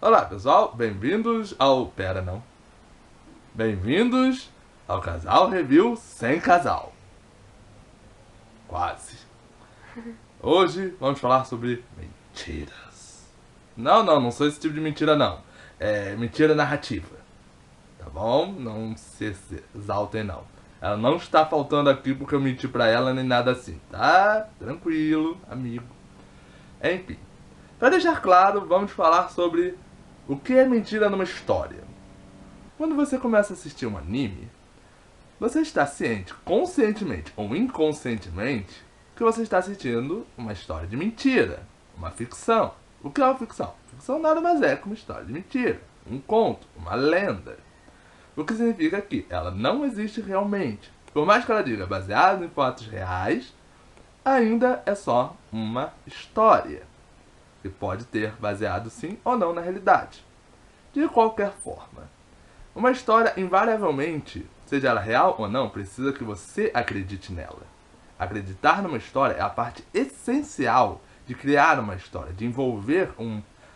Olá pessoal, bem-vindos ao... Pera não. Bem-vindos ao Casal Review Sem Casal. Quase. Hoje vamos falar sobre mentiras. Não sou esse tipo de mentira não. É mentira narrativa. Tá bom? Não se exaltem não. Ela não está faltando aqui porque eu menti pra ela nem nada assim, tá? Tranquilo, amigo. Enfim, para deixar claro, vamos falar sobre o que é mentira numa história. Quando você começa a assistir um anime, você está ciente, conscientemente ou inconscientemente, que você está assistindo uma história de mentira, uma ficção. O que é uma ficção? Ficção nada mais é que uma história de mentira, um conto, uma lenda. O que significa que ela não existe realmente. Por mais que ela diga baseado em fatos reais, ainda é só uma história, que pode ter baseado sim ou não na realidade. De qualquer forma, uma história invariavelmente, seja ela real ou não, precisa que você acredite nela. Acreditar numa história é a parte essencial de criar uma história, de envolver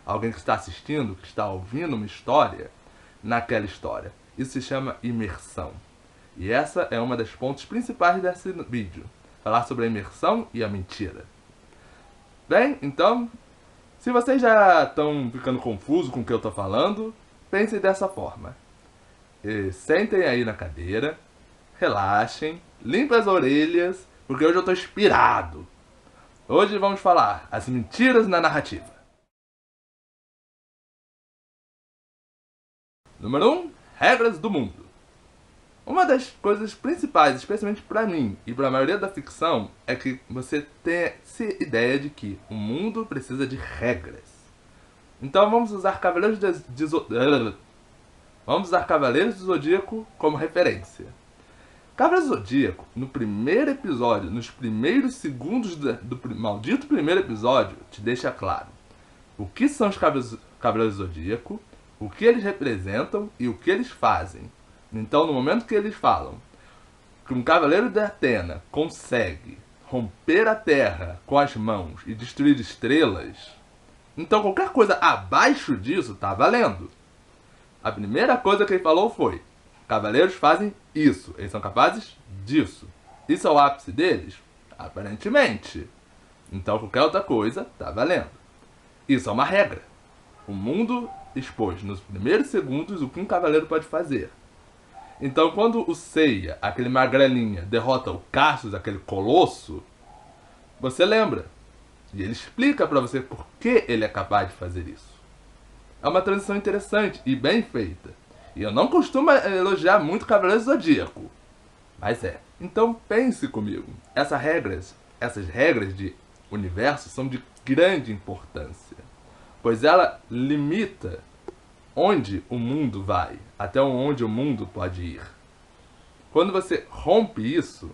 alguém que está assistindo, que está ouvindo uma história, naquela história. Isso se chama imersão. E essa é uma das pontos principais desse vídeo. Falar sobre a imersão e a mentira. Bem, então, se vocês já estão ficando confusos com o que eu estou falando, pensem dessa forma. Sentem aí na cadeira, relaxem, limpem as orelhas, porque hoje eu estou inspirado. Hoje vamos falar as mentiras na narrativa. Número 1. Regras do mundo. Uma das coisas principais, especialmente para mim e para a maioria da ficção, é que você tem essa ideia de que o mundo precisa de regras. Então vamos usar Cavaleiros do Zodíaco como referência. Cavaleiros do Zodíaco, no primeiro episódio, nos primeiros segundos do maldito primeiro episódio, te deixa claro o que são os Cavaleiros do Zodíaco, o que eles representam e o que eles fazem. Então, no momento que eles falam que um Cavaleiro de Atena consegue romper a Terra com as mãos e destruir estrelas, então qualquer coisa abaixo disso está valendo. A primeira coisa que ele falou foi: cavaleiros fazem isso, eles são capazes disso. Isso é o ápice deles? Aparentemente. Então qualquer outra coisa está valendo. Isso é uma regra. O mundo expôs nos primeiros segundos o que um cavaleiro pode fazer. Então quando o Seiya, aquele magrelinha, derrota o Cassius, aquele colosso, você lembra. E ele explica pra você por que ele é capaz de fazer isso. É uma transição interessante e bem feita. E eu não costumo elogiar muito Cavaleiro Zodíaco, mas é. Então pense comigo. Essas regras de universo são de grande importância, pois ela limita onde o mundo vai, até onde o mundo pode ir. Quando você rompe isso,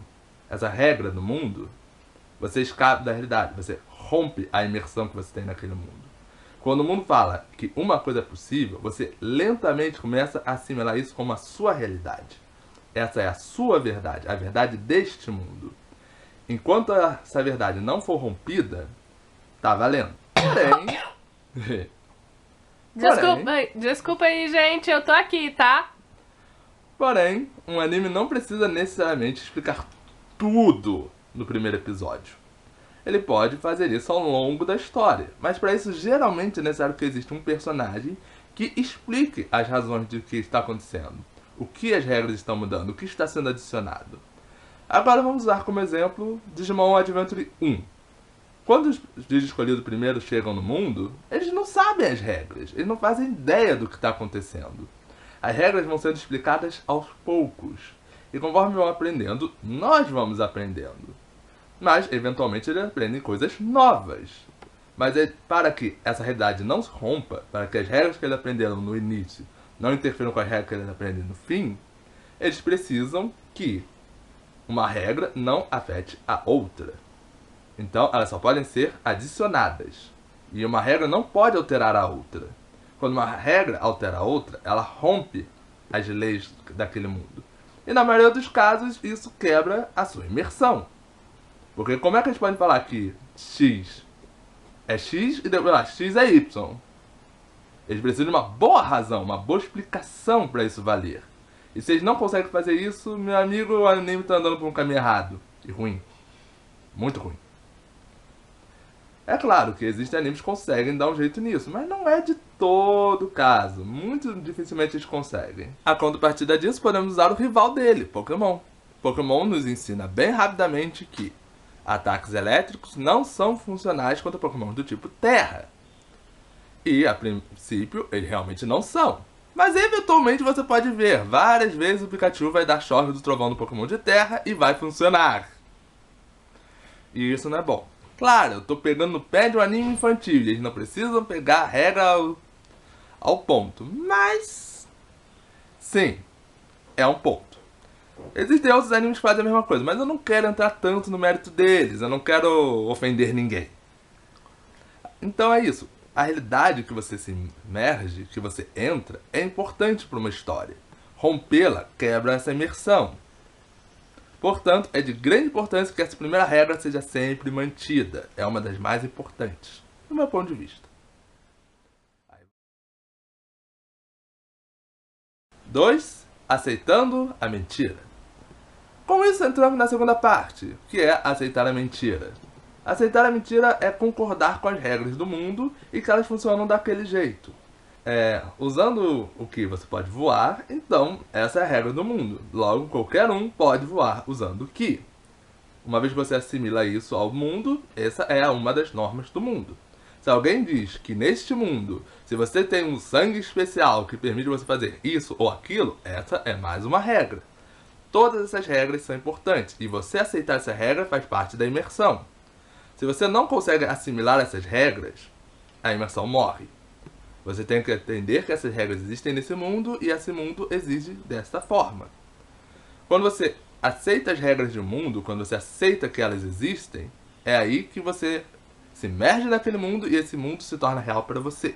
essa regra do mundo, você escapa da realidade, você rompe a imersão que você tem naquele mundo. Quando o mundo fala que uma coisa é possível, você lentamente começa a assimilar isso como a sua realidade. Essa é a sua verdade, a verdade deste mundo. Enquanto essa verdade não for rompida, tá valendo. Porém... Desculpa aí, gente, eu tô aqui, tá? Porém, um anime não precisa necessariamente explicar tudo no primeiro episódio. Ele pode fazer isso ao longo da história, mas para isso geralmente é necessário que exista um personagem que explique as razões do que está acontecendo, o que as regras estão mudando, o que está sendo adicionado. Agora vamos usar como exemplo Digimon Adventure 1. Quando os Digi escolhidos primeiro chegam no mundo, eles não sabem as regras, eles não fazem ideia do que está acontecendo. As regras vão sendo explicadas aos poucos, e conforme vão aprendendo, nós vamos aprendendo. Mas, eventualmente, eles aprendem coisas novas. Mas para que essa realidade não se rompa, para que as regras que eles aprenderam no início não interfiram com as regras que eles aprendem no fim, eles precisam que uma regra não afete a outra. Então, elas só podem ser adicionadas. E uma regra não pode alterar a outra. Quando uma regra altera a outra, ela rompe as leis daquele mundo. E na maioria dos casos, isso quebra a sua imersão. Porque como é que a gente pode falar que X é X e depois X é Y? Eles precisam de uma boa razão, uma boa explicação para isso valer. E se eles não conseguem fazer isso, meu amigo, o anime tá andando por um caminho errado. E ruim. Muito ruim. É claro que existem animes que conseguem dar um jeito nisso, mas não é de todo o caso. Muito dificilmente eles conseguem. A contrapartida disso, podemos usar o rival dele, Pokémon. Pokémon nos ensina bem rapidamente que ataques elétricos não são funcionais contra Pokémon do tipo Terra. E, a princípio, eles realmente não são. Mas, eventualmente, você pode ver. Várias vezes o Pikachu vai dar choque do trovão no Pokémon de Terra e vai funcionar. E isso não é bom. Claro, eu tô pegando no pé de um anime infantil. E eles não precisam pegar a regra ao ponto. Mas, sim, é um ponto. Existem outros animes que fazem a mesma coisa. Mas eu não quero entrar tanto no mérito deles. Eu não quero ofender ninguém. Então é isso. A realidade que você se imerge, que você entra, é importante para uma história. Rompê-la quebra essa imersão. Portanto, é de grande importância que essa primeira regra seja sempre mantida. É uma das mais importantes, do meu ponto de vista. 2. Aceitando a mentira. Com isso, entramos na segunda parte, que é aceitar a mentira. Aceitar a mentira é concordar com as regras do mundo e que elas funcionam daquele jeito. Usando o que você pode voar, então essa é a regra do mundo. Logo, qualquer um pode voar usando o que. Uma vez que você assimila isso ao mundo, essa é uma das normas do mundo. Se alguém diz que neste mundo, se você tem um sangue especial que permite você fazer isso ou aquilo, essa é mais uma regra. Todas essas regras são importantes e você aceitar essa regra faz parte da imersão. Se você não consegue assimilar essas regras, a imersão morre. Você tem que entender que essas regras existem nesse mundo e esse mundo exige desta forma. Quando você aceita as regras do mundo, quando você aceita que elas existem, é aí que você se imerge naquele mundo e esse mundo se torna real para você.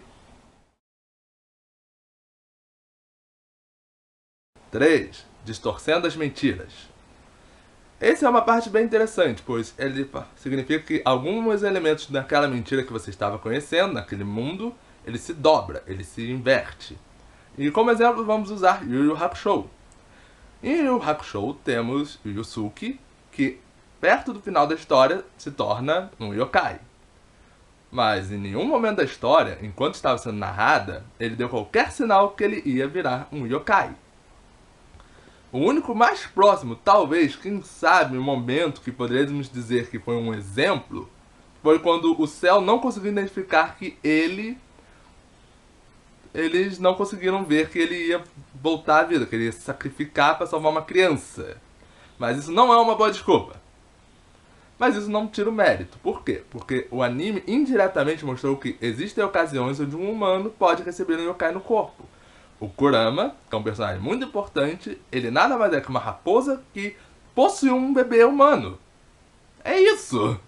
3. Distorcendo as mentiras. Essa é uma parte bem interessante, pois ele significa que alguns elementos daquela mentira que você estava conhecendo, naquele mundo, ele se dobra, ele se inverte. E como exemplo, vamos usar Yu Yu Hakusho. Em Yu Yu Hakusho temos o Yusuke, que perto do final da história se torna um yokai. Mas em nenhum momento da história, enquanto estava sendo narrada, ele deu qualquer sinal que ele ia virar um yokai. O único mais próximo, talvez, quem sabe, o momento que poderíamos dizer que foi um exemplo, foi quando o céu não conseguiu identificar que eles não conseguiram ver que ele ia voltar à vida, que ele ia se sacrificar para salvar uma criança. Mas isso não é uma boa desculpa. Mas isso não tira o mérito. Por quê? Porque o anime indiretamente mostrou que existem ocasiões onde um humano pode receber um yokai no corpo. O Kurama, que é um personagem muito importante, ele nada mais é que uma raposa que possui um bebê humano. É isso!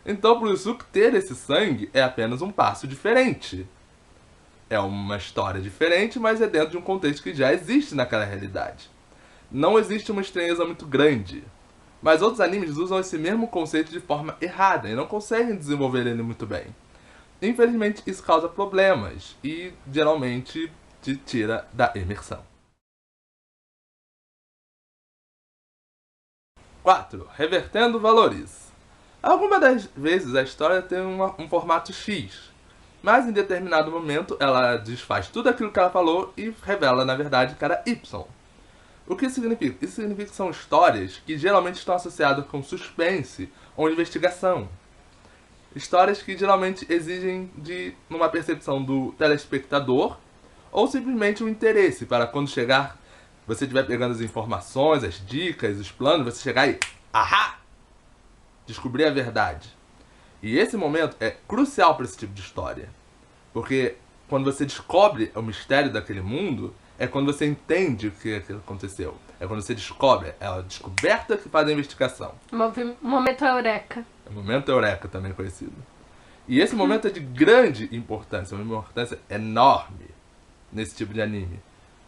Então, pro Yusuke ter esse sangue é apenas um passo diferente. É uma história diferente, mas é dentro de um contexto que já existe naquela realidade. Não existe uma estranheza muito grande. Mas outros animes usam esse mesmo conceito de forma errada e não conseguem desenvolver ele muito bem. Infelizmente, isso causa problemas e, geralmente, te tira da imersão. 4. Revertendo valores. Algumas das vezes a história tem um formato X, mas em determinado momento ela desfaz tudo aquilo que ela falou e revela, na verdade, que era Y. O que isso significa? Isso significa que são histórias que geralmente estão associadas com suspense ou investigação. Histórias que geralmente exigem de uma percepção do telespectador ou simplesmente um interesse para quando chegar, você estiver pegando as informações, as dicas, os planos, você chegar e ahá! Descobrir a verdade. E esse momento é crucial para esse tipo de história. Porque quando você descobre o mistério daquele mundo, é quando você entende o que aconteceu. É quando você descobre, é a descoberta que faz a investigação. Momento eureka. É o momento eureka, também conhecido. E esse momento é de grande importância, uma importância enorme nesse tipo de anime.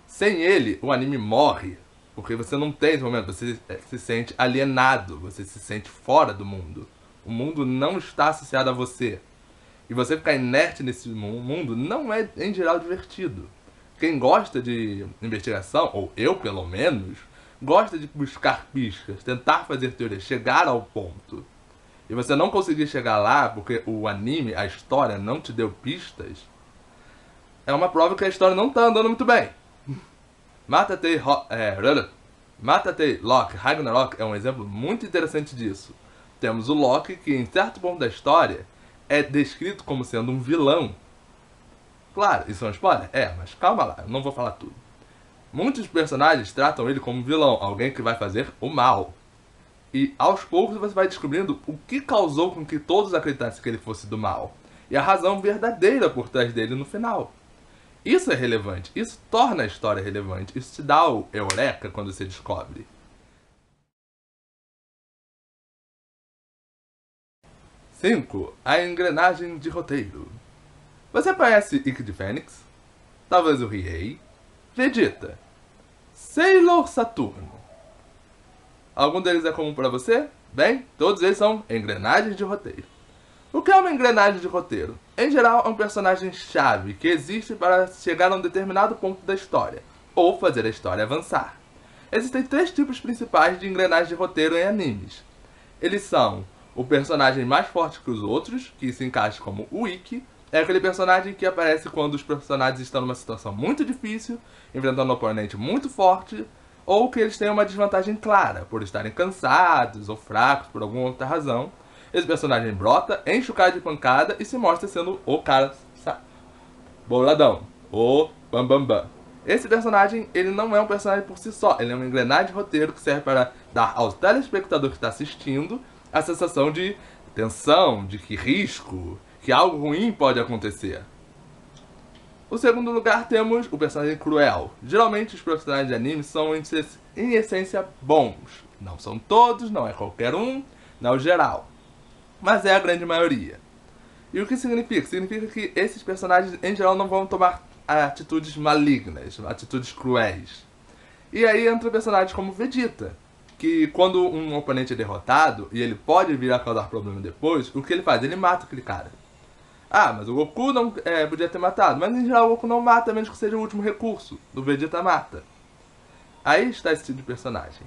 Sem ele, o anime morre, porque você não tem esse momento, você se sente alienado, você se sente fora do mundo. O mundo não está associado a você. E você ficar inerte nesse mundo não é, em geral, divertido. Quem gosta de investigação, ou eu pelo menos, gosta de buscar pistas, tentar fazer teorias, chegar ao ponto. E você não conseguir chegar lá porque o anime, a história, não te deu pistas, é uma prova que a história não tá andando muito bem. Matatei Loki Ragnarok é um exemplo muito interessante disso. Temos o Loki que, em certo ponto da história, é descrito como sendo um vilão. Claro, isso é um spoiler? É, mas calma lá, eu não vou falar tudo. Muitos personagens tratam ele como um vilão, alguém que vai fazer o mal. E aos poucos você vai descobrindo o que causou com que todos acreditassem que ele fosse do mal. E a razão verdadeira por trás dele no final. Isso é relevante, isso torna a história relevante, isso te dá o eureka quando você descobre. 5. A engrenagem de roteiro. Você conhece Ikki de Fênix? Talvez o Riei? Vegeta? Sailor Saturno? Algum deles é comum para você? Bem, todos eles são engrenagens de roteiro. O que é uma engrenagem de roteiro? Em geral, é um personagem-chave que existe para chegar a um determinado ponto da história, ou fazer a história avançar. Existem 3 tipos principais de engrenagem de roteiro em animes. Eles são o personagem mais forte que os outros, que se encaixa como o Ikki, é aquele personagem que aparece quando os personagens estão numa situação muito difícil, enfrentando um oponente muito forte, ou que eles têm uma desvantagem clara, por estarem cansados ou fracos por alguma outra razão. Esse personagem brota, enche o cara de pancada e se mostra sendo o cara boladão, o bambambam. Esse personagem, ele não é um personagem por si só, ele é uma engrenagem de roteiro que serve para dar ao telespectador que está assistindo a sensação de tensão, de que risco, que algo ruim pode acontecer. No segundo lugar temos o personagem cruel. Geralmente os personagens de anime são em essência bons. Não são todos, não é qualquer um, não é o geral. Mas é a grande maioria. E o que significa? Significa que esses personagens em geral não vão tomar atitudes malignas, atitudes cruéis. E aí entra personagens como Vegeta, que quando um oponente é derrotado e ele pode vir a causar problema depois, o que ele faz? Ele mata aquele cara. Ah, mas o Goku não podia ter matado. Mas em geral o Goku não mata, a menos que seja o último recurso. O Vegeta mata. Aí está esse tipo de personagem.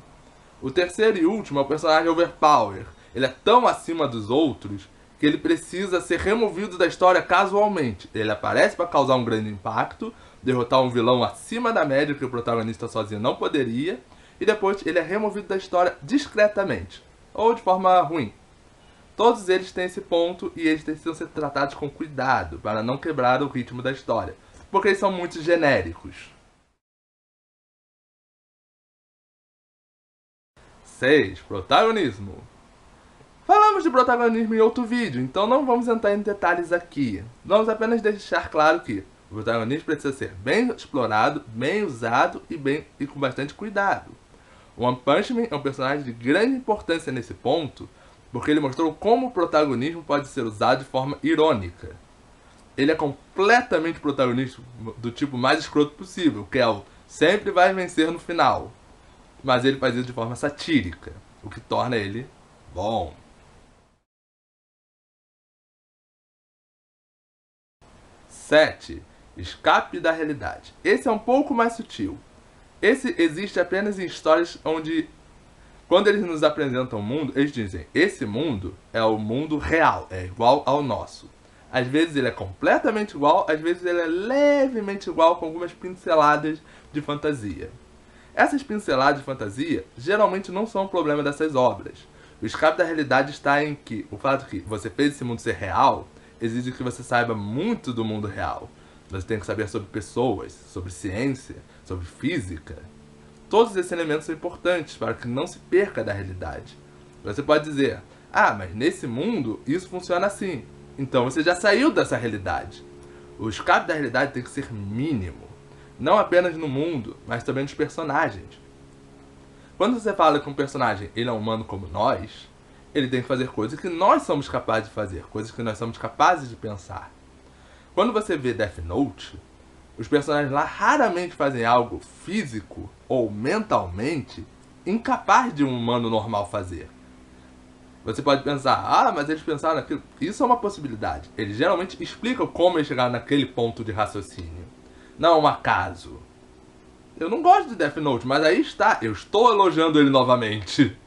O terceiro e último é o personagem Overpower. Ele é tão acima dos outros que ele precisa ser removido da história casualmente. Ele aparece para causar um grande impacto, derrotar um vilão acima da média que o protagonista sozinho não poderia, e depois ele é removido da história discretamente, ou de forma ruim. Todos eles têm esse ponto e eles precisam ser tratados com cuidado para não quebrar o ritmo da história, porque eles são muito genéricos. 6. Protagonismo. Falamos de protagonismo em outro vídeo, então não vamos entrar em detalhes aqui. Vamos apenas deixar claro que o protagonismo precisa ser bem explorado, bem usado e com bastante cuidado. One Punch Man é um personagem de grande importância nesse ponto, porque ele mostrou como o protagonismo pode ser usado de forma irônica. Ele é completamente protagonista do tipo mais escroto possível, que é o sempre vai vencer no final. Mas ele faz isso de forma satírica, o que torna ele bom. 7. Escape da realidade. Esse é um pouco mais sutil. Esse existe apenas em histórias onde, quando eles nos apresentam o mundo, eles dizem, esse mundo é o mundo real, é igual ao nosso. Às vezes ele é completamente igual, às vezes ele é levemente igual com algumas pinceladas de fantasia. Essas pinceladas de fantasia geralmente não são um problema dessas obras. O escape da realidade está em que o fato que você fez esse mundo ser real exige que você saiba muito do mundo real. Você tem que saber sobre pessoas, sobre ciência, sobre física. Todos esses elementos são importantes para que não se perca da realidade. Você pode dizer, ah, mas nesse mundo isso funciona assim. Então você já saiu dessa realidade. O escape da realidade tem que ser mínimo. Não apenas no mundo, mas também nos personagens. Quando você fala que um personagem ele é humano como nós, ele tem que fazer coisas que nós somos capazes de fazer, coisas que nós somos capazes de pensar. Quando você vê Death Note, os personagens lá raramente fazem algo físico ou mentalmente incapaz de um humano normal fazer. Você pode pensar, ah, mas eles pensaram naquilo. Isso é uma possibilidade. Eles geralmente explicam como eles chegaram naquele ponto de raciocínio. Não é um acaso. Eu não gosto de Death Note, mas aí está. Eu estou elogiando ele novamente.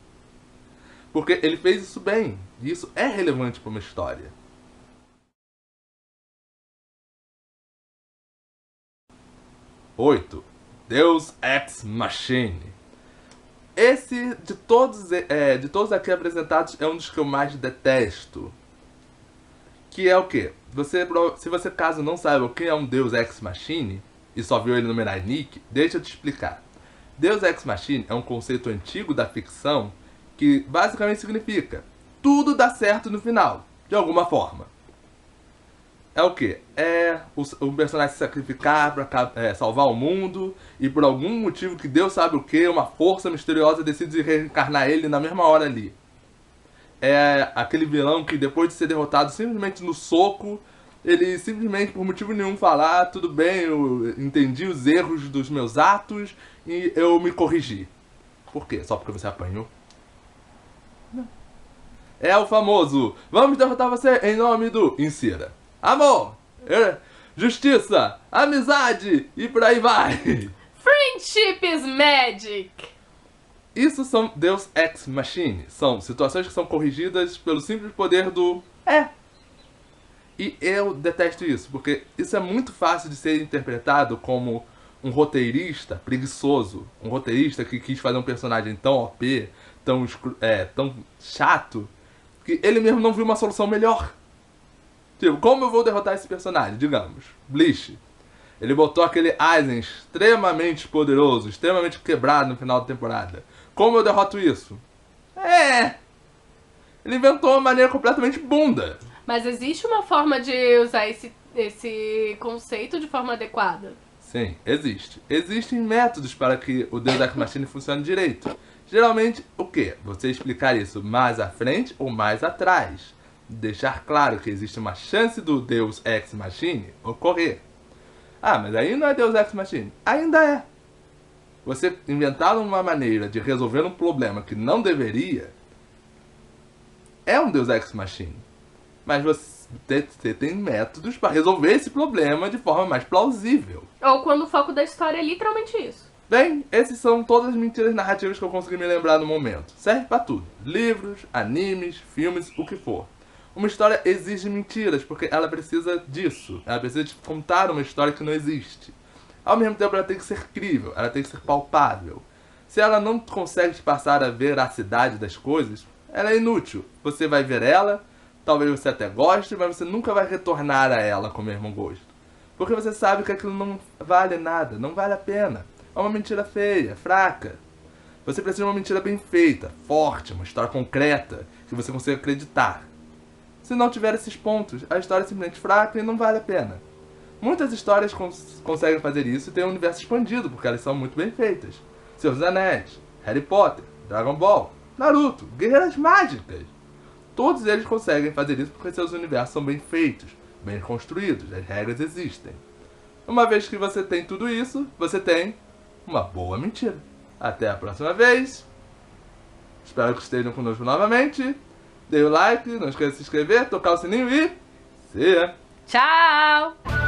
Porque ele fez isso bem. E isso é relevante para uma história. 8. Deus Ex Machina. Esse, de todos aqui apresentados, é um dos que eu mais detesto. Que é o quê? Se você caso não saiba quem é um Deus Ex Machina, e só viu ele no Mirai Nikki, deixa eu te explicar. Deus Ex Machina é um conceito antigo da ficção que basicamente significa tudo dá certo no final, de alguma forma. É o quê? É o personagem se sacrificar pra salvar o mundo e por algum motivo que Deus sabe o que, uma força misteriosa decide reencarnar ele na mesma hora ali. É aquele vilão que depois de ser derrotado simplesmente no soco, ele simplesmente por motivo nenhum falar, tudo bem, eu entendi os erros dos meus atos e eu me corrigi. Por quê? Só porque você apanhou? Não. É o famoso, vamos derrotar você em nome do insira. Amor, justiça, amizade e por aí vai. Friendship is magic. Isso são Deus Ex Machina. São situações que são corrigidas pelo simples poder do E eu detesto isso, porque isso é muito fácil de ser interpretado como um roteirista preguiçoso. Um roteirista que quis fazer um personagem tão OP, tão chato, que ele mesmo não viu uma solução melhor. Tipo, como eu vou derrotar esse personagem? Digamos, Bleach. Ele botou aquele Aizen extremamente poderoso, extremamente quebrado no final da temporada. Como eu derroto isso? Ele inventou uma maneira completamente bunda. Mas existe uma forma de usar esse conceito de forma adequada? Sim, existe. Existem métodos para que o Deus Ex Machina funcione direito. Geralmente, o quê? Você explicar isso mais à frente ou mais atrás. Deixar claro que existe uma chance do Deus Ex Machina ocorrer. Ah, mas aí não é Deus Ex Machina. Ainda é. Você inventar uma maneira de resolver um problema que não deveria é um Deus Ex Machina. Mas você tem métodos para resolver esse problema de forma mais plausível. Ou quando o foco da história é literalmente isso. Bem, esses são todas as mentiras narrativas que eu consegui me lembrar no momento. Serve pra tudo. Livros, animes, filmes, o que for. Uma história exige mentiras, porque ela precisa disso. Ela precisa de contar uma história que não existe. Ao mesmo tempo, ela tem que ser crível, ela tem que ser palpável. Se ela não consegue te passar a veracidade das coisas, ela é inútil. Você vai ver ela, talvez você até goste, mas você nunca vai retornar a ela com o mesmo gosto. Porque você sabe que aquilo não vale nada, não vale a pena. É uma mentira feia, fraca. Você precisa de uma mentira bem feita, forte, uma história concreta, que você consiga acreditar. Se não tiver esses pontos, a história é simplesmente fraca e não vale a pena. Muitas histórias conseguem fazer isso e têm um universo expandido, porque elas são muito bem feitas. Senhor dos Anéis, Harry Potter, Dragon Ball, Naruto, Guerreiras Mágicas. Todos eles conseguem fazer isso porque seus universos são bem feitos, bem construídos, as regras existem. Uma vez que você tem tudo isso, você tem uma boa mentira. Até a próxima vez. Espero que estejam conosco novamente. Dê o like, não esqueça de se inscrever, tocar o sininho e... See ya! Tchau!